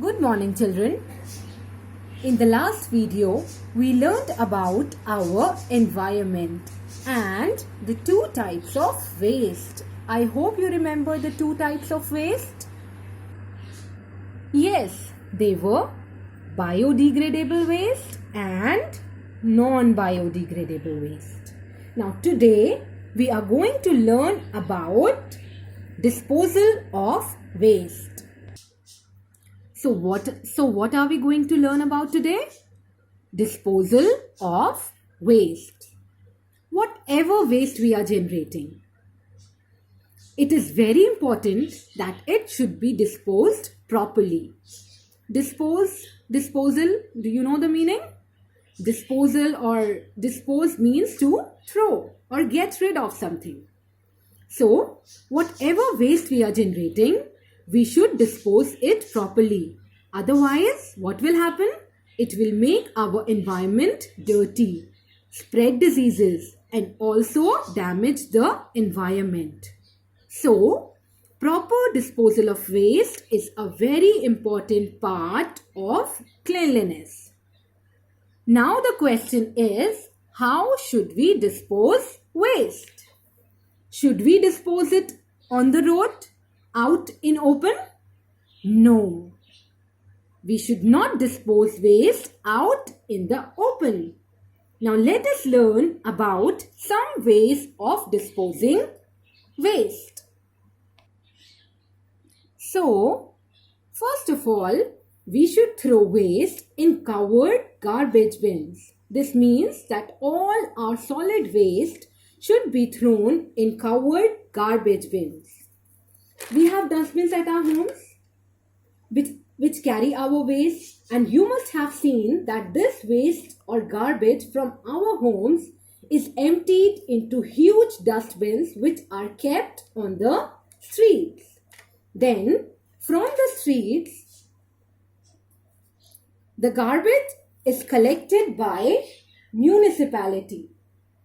Good morning, children. In the last video, we learned about our environment and the two types of waste. I hope you remember the two types of waste. Yes, they were biodegradable waste and non-biodegradable waste. Now today, we are going to learn about disposal of waste. So what are we going to learn about today? Disposal of waste. Whatever waste we are generating, it is very important that it should be disposed properly. Disposal, do you know the meaning? Disposal or dispose means to throw or get rid of something. So, whatever waste we are generating, we should dispose it properly. Otherwise, what will happen? It will make our environment dirty, spread diseases, and also damage the environment. So, proper disposal of waste is a very important part of cleanliness. Now the question is, how should we dispose waste? Should we dispose it on the road? Out in open? No. We should not dispose waste out in the open. Now let us learn about some ways of disposing waste. So, first of all, we should throw waste in covered garbage bins. This means that all our solid waste should be thrown in covered garbage bins. We have dustbins at our homes which carry our waste, and you must have seen that this waste or garbage from our homes is emptied into huge dustbins which are kept on the streets. Then from the streets, the garbage is collected by municipality,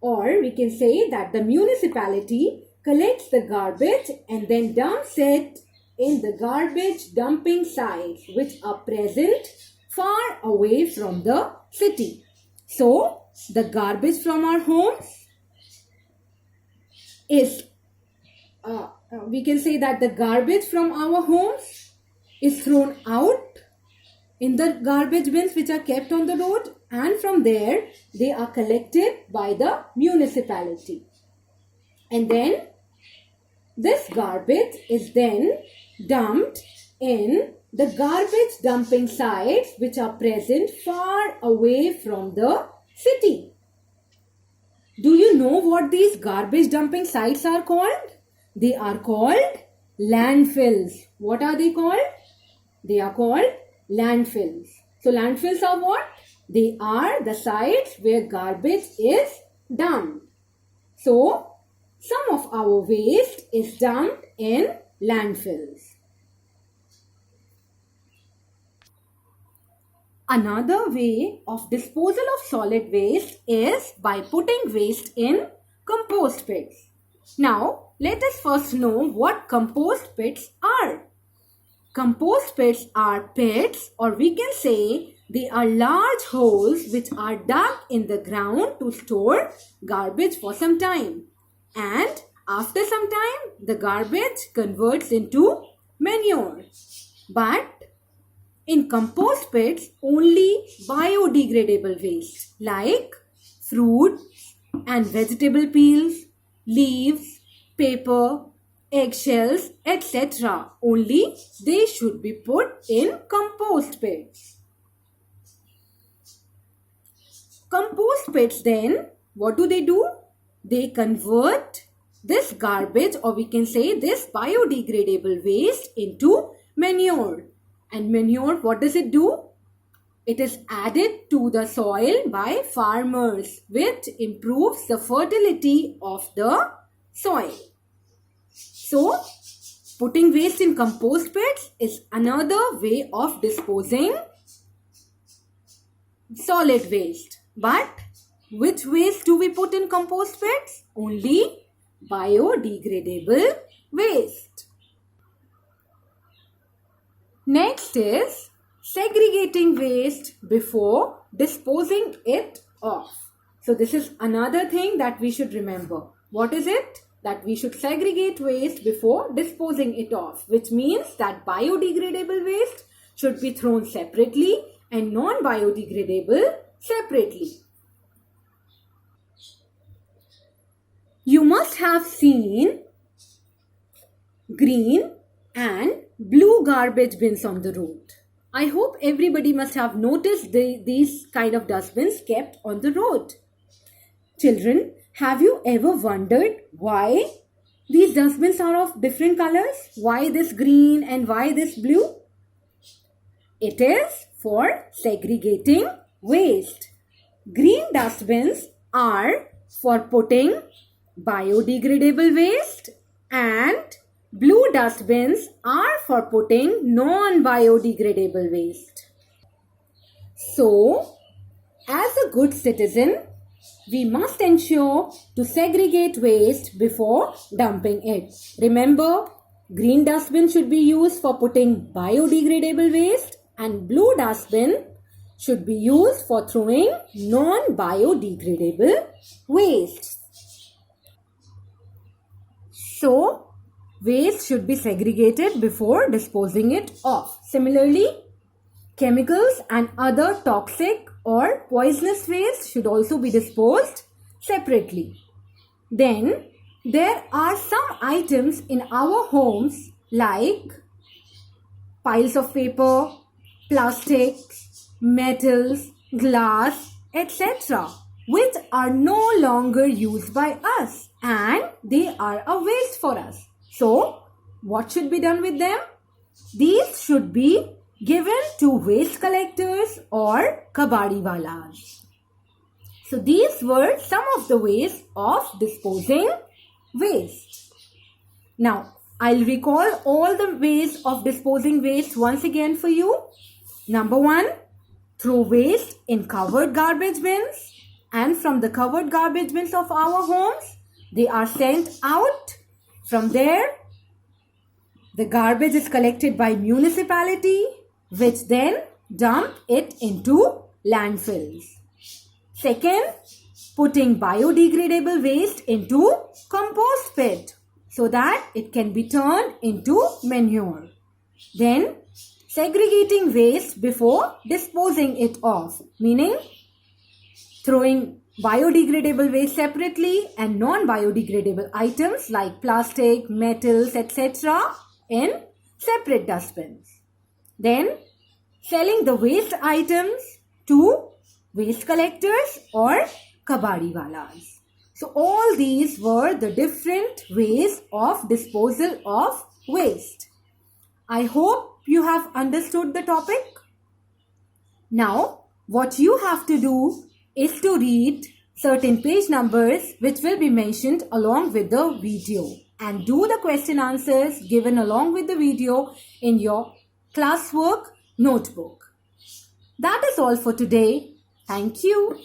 or we can say that the municipality collects the garbage and then dumps it in the garbage dumping sites which are present far away from the city. So, the garbage from our homes is, we can say that the garbage from our homes is thrown out in the garbage bins which are kept on the road, and from there they are collected by the municipality. And then this garbage is then dumped in the garbage dumping sites which are present far away from the city. Do you know what these garbage dumping sites are called? They are called landfills. What are they called? They are called landfills. So landfills are what? They are the sites where garbage is dumped. So, some of our waste is dumped in landfills. Another way of disposal of solid waste is by putting waste in compost pits. Now, let us first know what compost pits are. Compost pits are pits, or we can say they are large holes which are dug in the ground to store garbage for some time. And after some time, the garbage converts into manure. But in compost pits, only biodegradable waste like fruit and vegetable peels, leaves, paper, eggshells, etc. only they should be put in compost pits. Compost pits then, what do? They convert this garbage, or we can say this biodegradable waste, into manure. And manure, what does it do? It is added to the soil by farmers, which improves the fertility of the soil. So, putting waste in compost pits is another way of disposing solid waste. But which waste do we put in compost pits? Only biodegradable waste. Next is segregating waste before disposing it off. So this is another thing that we should remember. What is it? That we should segregate waste before disposing it off, which means that biodegradable waste should be thrown separately and non-biodegradable separately. You must have seen green and blue garbage bins on the road. I hope everybody must have noticed these kind of dustbins kept on the road. Children, have you ever wondered why these dustbins are of different colors? Why this green and why this blue? It is for segregating waste. Green dustbins are for putting biodegradable waste and blue dustbins are for putting non-biodegradable waste. So, as a good citizen, we must ensure to segregate waste before dumping it. Remember, green dustbin should be used for putting biodegradable waste and blue dustbin should be used for throwing non-biodegradable waste. So, waste should be segregated before disposing it off. Similarly, chemicals and other toxic or poisonous waste should also be disposed separately. Then, there are some items in our homes like piles of paper, plastics, metals, glass, etc., which are no longer used by us and they are a waste for us. So, what should be done with them? These should be given to waste collectors or kabadiwalas. So, these were some of the ways of disposing waste. Now, I'll recall all the ways of disposing waste once again for you. Number 1, throw waste in covered garbage bins, and from the covered garbage bins of our homes, they are sent out. From there, the garbage is collected by municipality, which then dump it into landfills. Second, putting biodegradable waste into compost pit so that it can be turned into manure. Then, segregating waste before disposing it off, meaning throwing biodegradable waste separately and non-biodegradable items like plastic, metals, etc. in separate dustbins. Then, selling the waste items to waste collectors or kabadiwalas. So, all these were the different ways of disposal of waste. I hope you have understood the topic. Now, what you have to do is to read certain page numbers which will be mentioned along with the video and do the question answers given along with the video in your classwork notebook. That is all for today. Thank you.